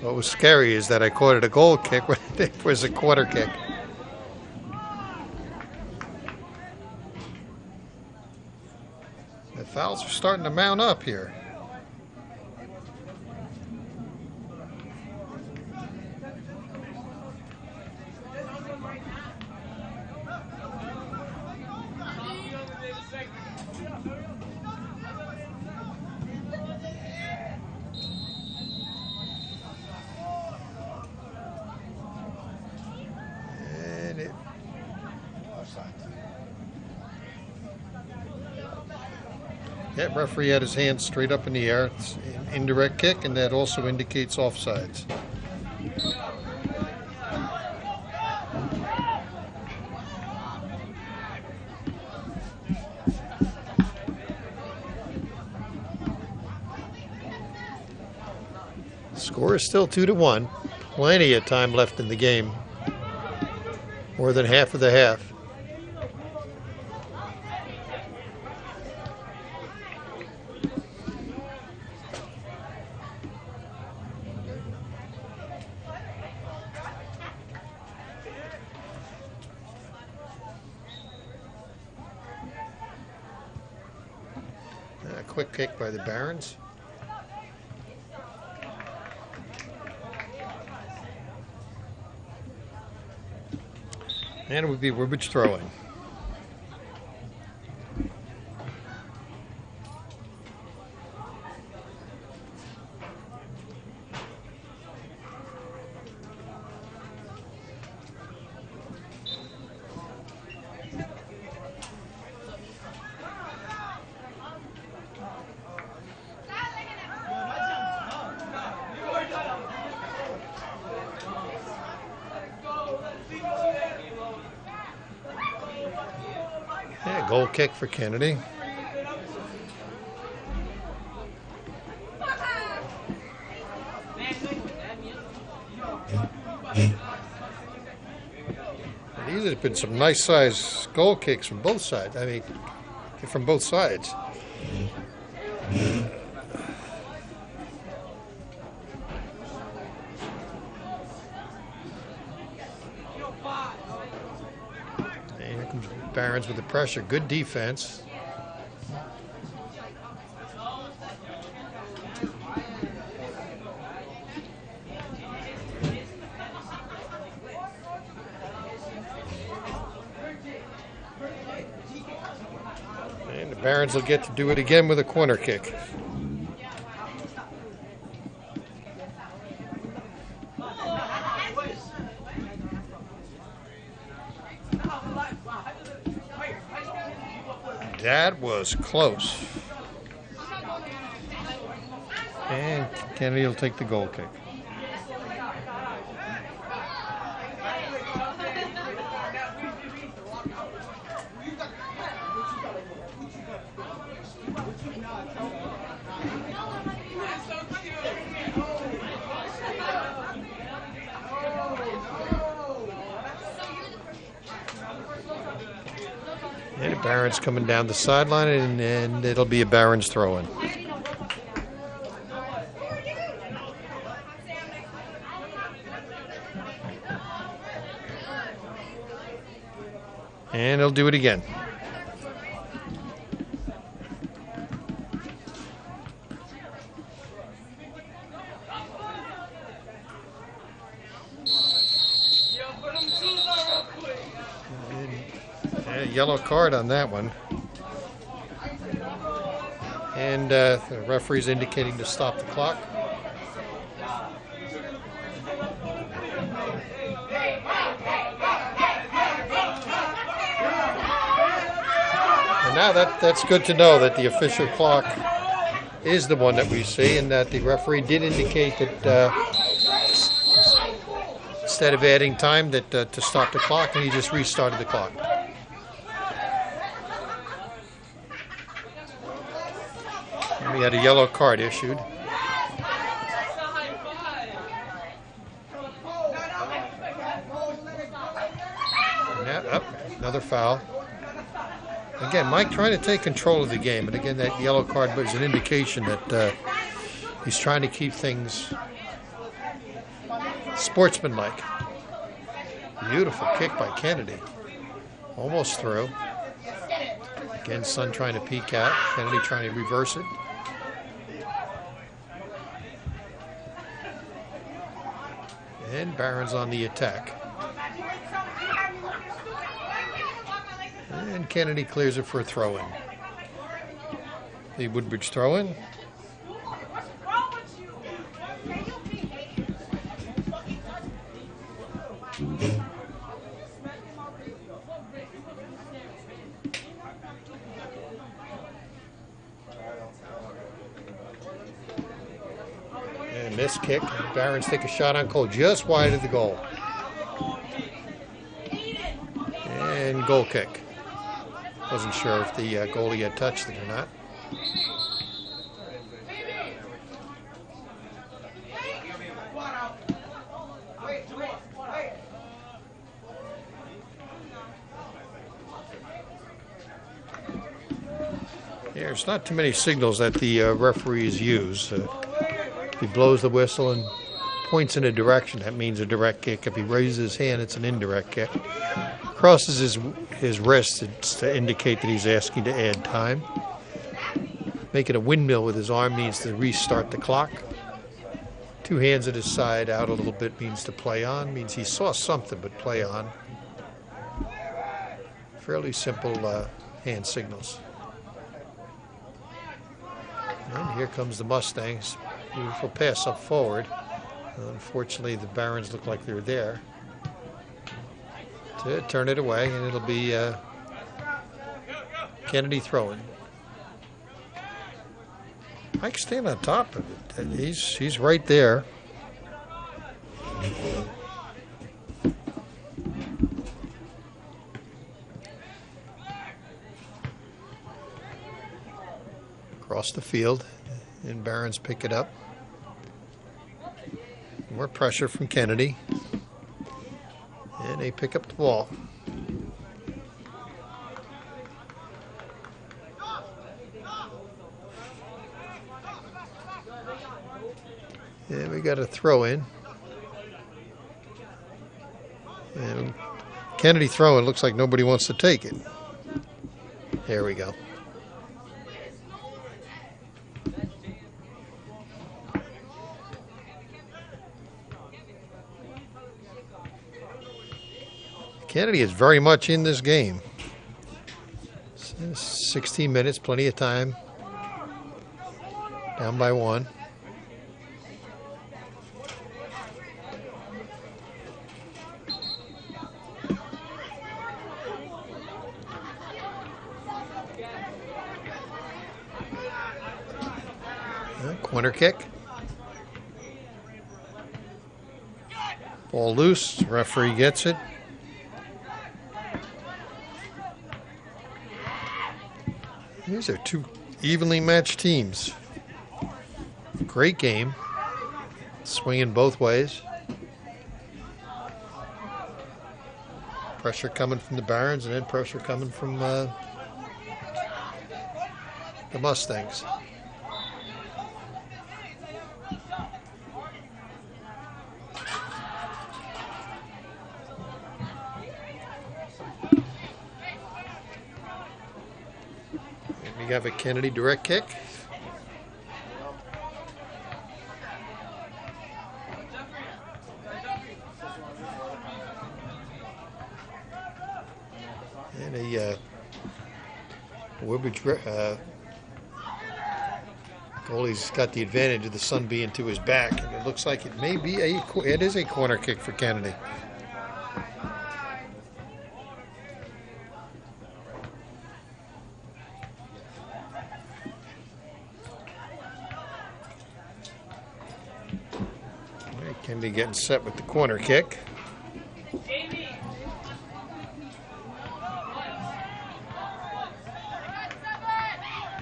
What was scary is that I called it a goal kick when it was a quarter kick. The fouls are starting to mount up here. That referee had his hands straight up in the air. It's an indirect kick, and that also indicates offsides. Score is still 2-1. Plenty of time left in the game. More than half of the half. A quick kick by the Barons. And it would be Woodbridge throwing. Yeah, goal kick for Kennedy. These have been some nice size goal kicks from both sides. I mean, from both sides. And here comes Barons with the pressure. Good defense. And the Barons will get to do it again with a corner kick. That was close. And Kennedy will take the goal kick. And the Barons coming down the sideline, and it'll be a Barons throw-in. And he'll do it again. Yellow card on that one. And the referee's indicating to stop the clock. And now that's good to know that the official clock is the one that we see, and that the referee did indicate that instead of adding time that to stop the clock, and he just restarted the clock. And we had a yellow card issued. And up, another foul. Again, Mike trying to take control of the game, and again, that yellow card was an indication that he's trying to keep things sportsmanlike. Beautiful kick by Kennedy. Almost through. Again, Sun trying to peek out. Kennedy trying to reverse it. And Barons on the attack. And Kennedy clears it for a throw-in. The Woodbridge throw-in. Missed kick. Barons take a shot on goal just wide of the goal. And goal kick. Wasn't sure if the goalie had touched it or not. There's not too many signals that the referees use. If he blows the whistle and points in a direction, that means a direct kick. If he raises his hand, it's an indirect kick. Crosses his wrist, it's to indicate that he's asking to add time. Making a windmill with his arm means to restart the clock. Two hands at his side, out a little bit, means to play on. Means he saw something, but play on. Fairly simple hand signals. And here comes the Mustangs. Beautiful pass up forward. Unfortunately, the Barons look like they're there to turn it away, and it'll be Kennedy throwing. I can stand on top of it. He's right there. Across the field, and Barons pick it up. More pressure from Kennedy, and they pick up the ball. And we got a throw in. And Kennedy throwing, looks like nobody wants to take it. There we go. Kennedy is very much in this game. 16 minutes, plenty of time. Down by one. Corner kick. Ball loose. Referee gets it. These are two evenly matched teams. Great game. Swinging both ways. Pressure coming from the Barons and then pressure coming from the Mustangs. We have a Kennedy direct kick. And a Woodbridge goalie's got the advantage of the sun being to his back, and it looks like it may be it is a corner kick for Kennedy. Kennedy getting set with the corner kick.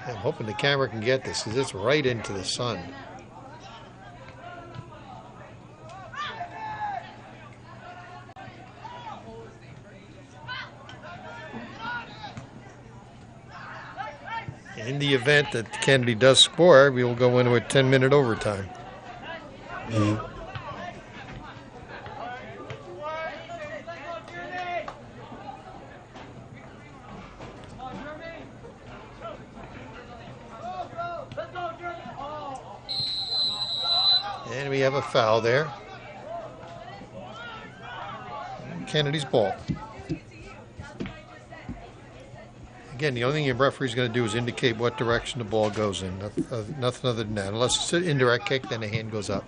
I'm hoping the camera can get this because it's right into the sun. In the event that Kennedy does score, we will go into a 10-minute overtime. And we have a foul there. Kennedy's ball. Again, the only thing your referee's going to do is indicate what direction the ball goes in. Nothing other than that. Unless it's an indirect kick, then the hand goes up.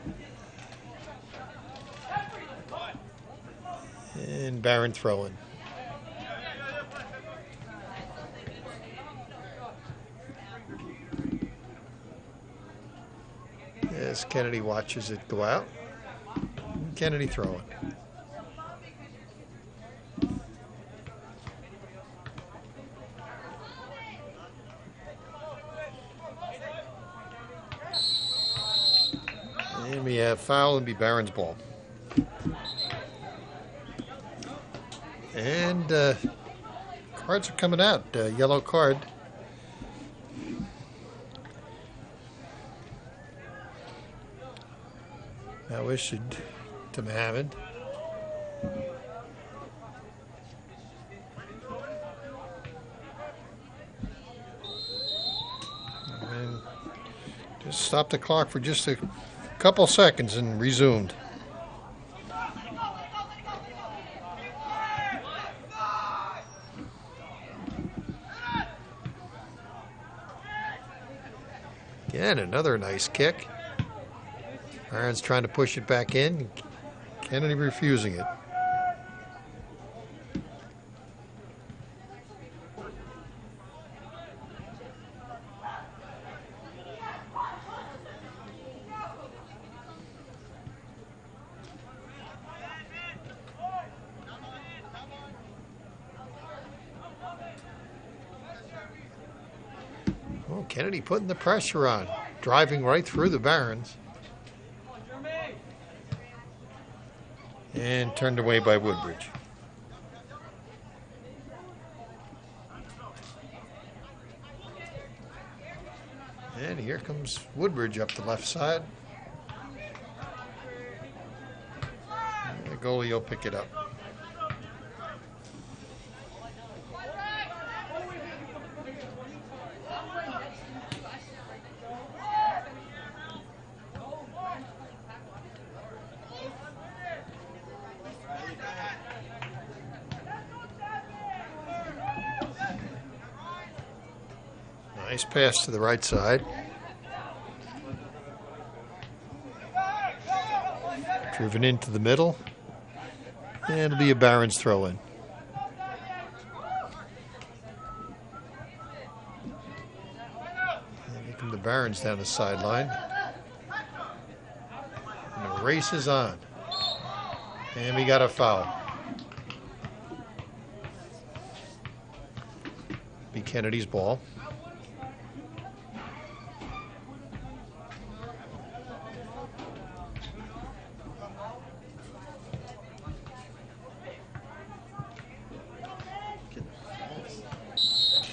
And Baron throwing. As As Kennedy watches it go out. Kennedy throwing. And we have foul and be Barron's ball. And cards are coming out. Yellow card. Now issued to Mohammed. And just stopped the clock for just a couple seconds and resumed. Again, another nice kick. Barron's trying to push it back in. Kennedy refusing it. Oh, Kennedy putting the pressure on, driving right through the Barons. And turned away by Woodbridge. And here comes Woodbridge up the left side. And the goalie will pick it up. Nice pass to the right side. Driven into the middle. And it'll be a Barron's throw in. And here come the Barons down the sideline. And the race is on. And we got a foul. Be Kennedy's ball.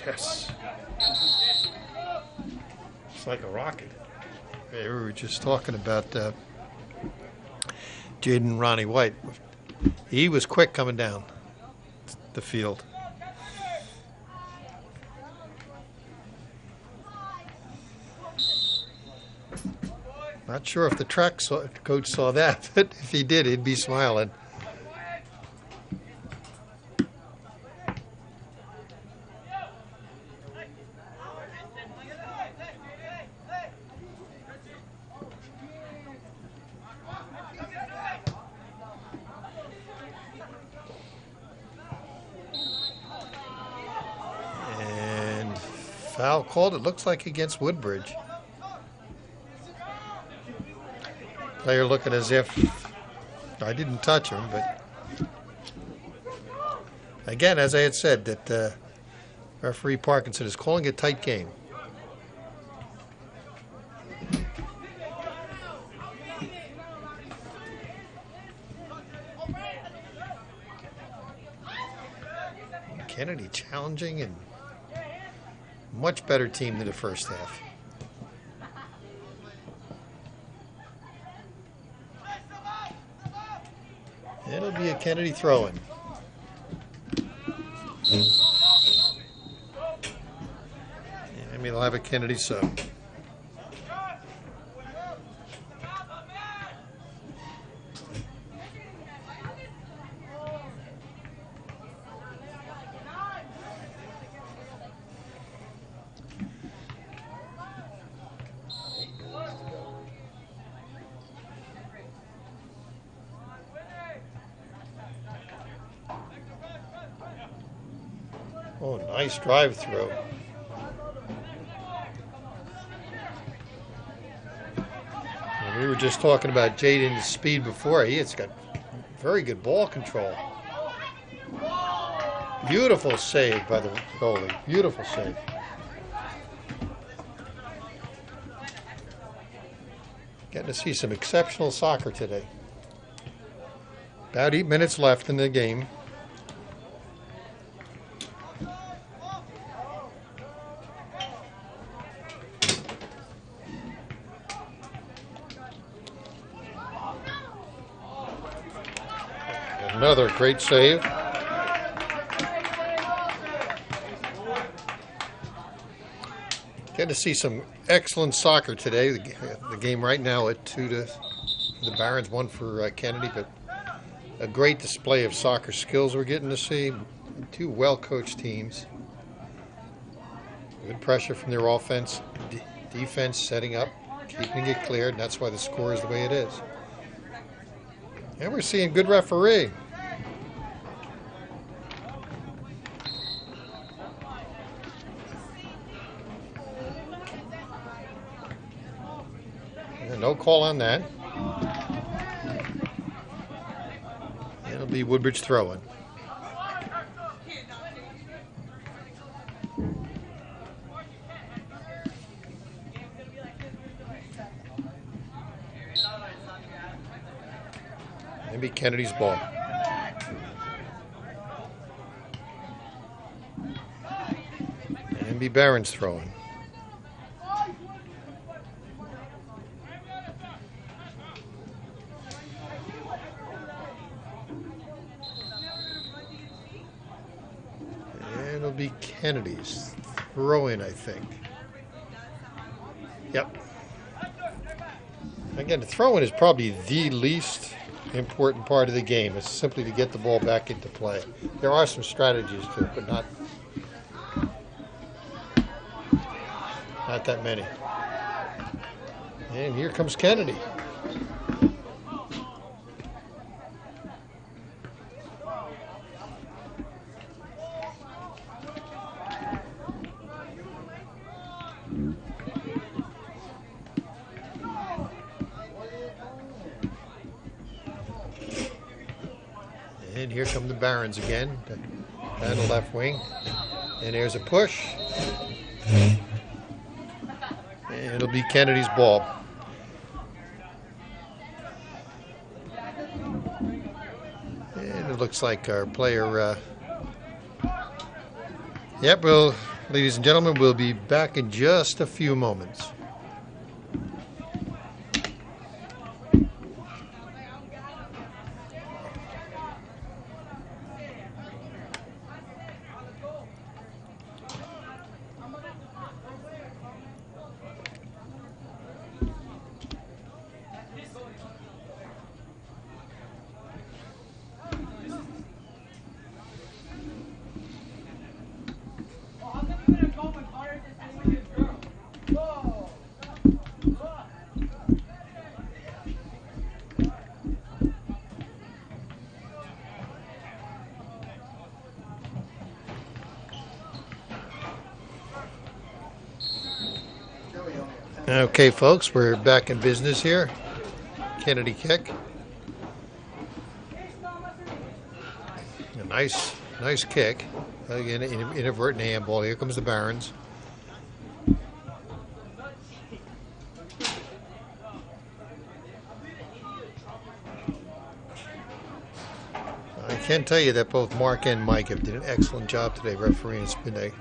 Yes. It's like a rocket. Hey, we were just talking about Jaden Ronnie White. He was quick coming down the field. Not sure if the track coach saw that, but if he did, he'd be smiling. And foul called, it looks like, against Woodbridge. Player looking as if I didn't touch him, but again, as I had said, that referee Parkinson is calling a tight game. Kennedy challenging and much better team than the first half. It'll be a Kennedy throw-in. And we'll have a Kennedy sub. Oh, nice drive through. And We were just talking about Jaden's speed before. He has got very good ball control. Beautiful save by the goalie. Beautiful save. Getting to see some exceptional soccer today. About 8 minutes left in the game. Another great save. Getting to see some excellent soccer today. The game right now at 2 to the Barons, 1 for Kennedy, but a great display of soccer skills we're getting to see. 2 well-coached teams. Good pressure from their offense, defense setting up, keeping it cleared, and that's why the score is the way it is. And we're seeing good refereeing. No call on that. It'll be Woodbridge throwing. Maybe Kennedy's ball. And be Barron's throwing. It'll be Kennedy's throw-in, I think. Yep. Again, the throw-in is probably the least important part of the game. It's simply to get the ball back into play. There are some strategies to it, but not that many. And here comes Kennedy. And here come the Barons again, down the left wing. And there's a push. And it'll be Kennedy's ball. And it looks like our player... Yep, well, ladies and gentlemen, we'll be back in just a few moments. Okay, folks, we're back in business here. Kennedy kick. A nice kick. Again, inadvertent handball. Here comes the Barons. I can tell you that both Mark and Mike have did an excellent job today refereeing. It's been a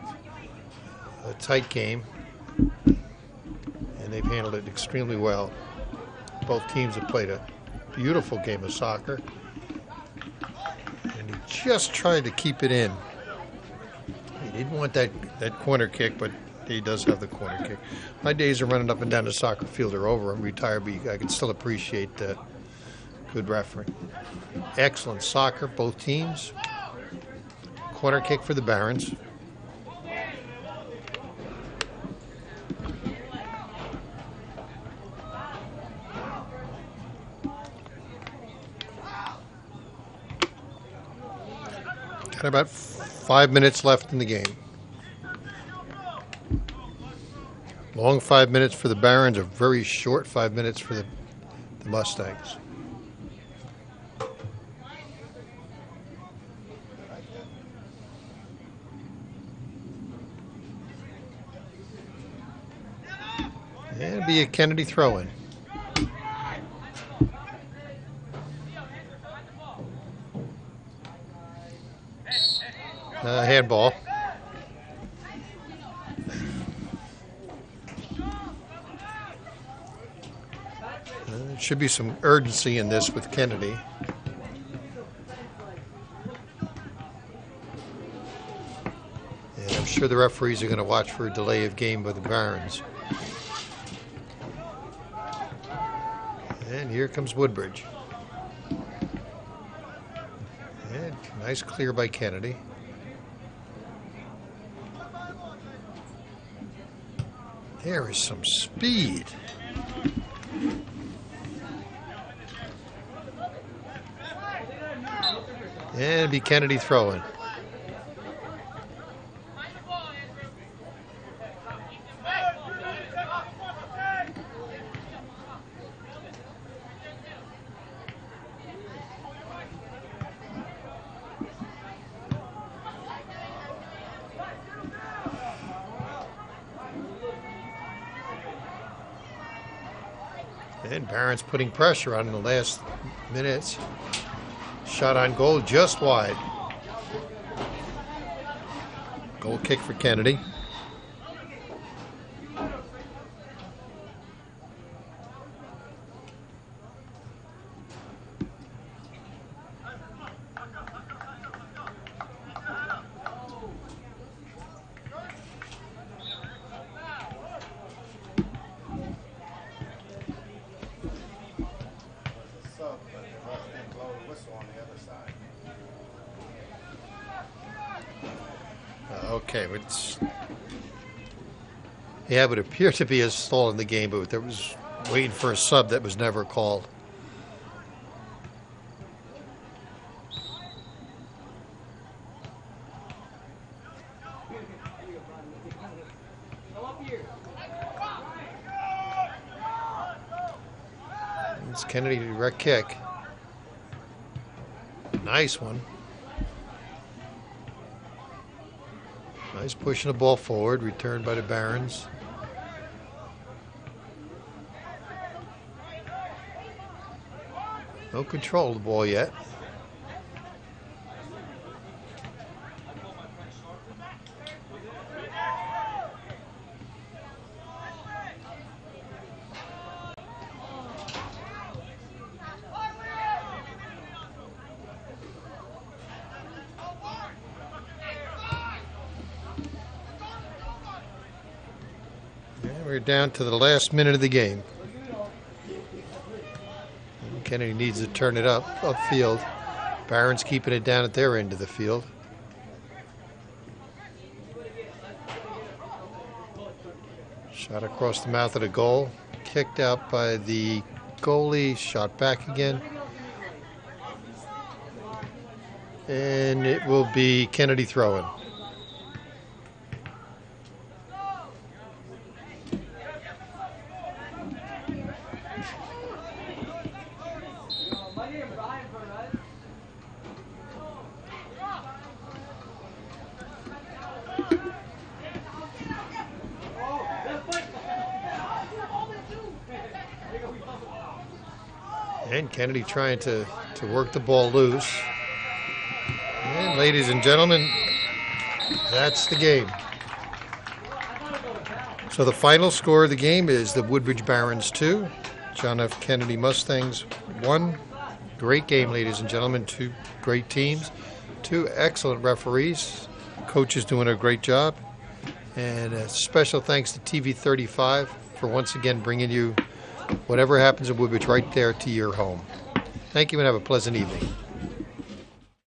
tight game. And they've handled it extremely well. Both teams have played a beautiful game of soccer. And he just tried to keep it in. He didn't want that corner kick, but he does have the corner kick. My days of running up and down the soccer field are over. I'm retired, but I can still appreciate good refereeing. Excellent soccer, both teams. Corner kick for the Barons. Got about 5 minutes left in the game. Long 5 minutes for the Barons, a very short 5 minutes for the the Mustangs. And it'll be a Kennedy throw-in. Handball. There should be some urgency in this with Kennedy. And I'm sure the referees are going to watch for a delay of game by the Barons. And here comes Woodbridge. And nice clear by Kennedy. There is some speed. And it'll be Kennedy throwing. And Barron's putting pressure on in the last minutes. Shot on goal just wide. Goal kick for Kennedy. Okay, yeah, it would appear to be a stall in the game, but there was waiting for a sub that was never called. It's Kennedy direct kick. Nice one. Nice pushing the ball forward, returned by the Barons. No control of the ball yet. We're down to the last minute of the game. Kennedy needs to turn it upfield. Barron's keeping it down at their end of the field. Shot across the mouth of the goal. Kicked out by the goalie. Shot back again. And it will be Kennedy throwing. And Kennedy trying to work the ball loose. And ladies and gentlemen, that's the game. So the final score of the game is the Woodbridge Barons 2, John F. Kennedy Mustangs 1. Great game, ladies and gentlemen. Two great teams, two excellent referees. Coach is doing a great job. And a special thanks to TV 35 for once again bringing you whatever happens in Woodbridge right there to your home. Thank you and have a pleasant evening.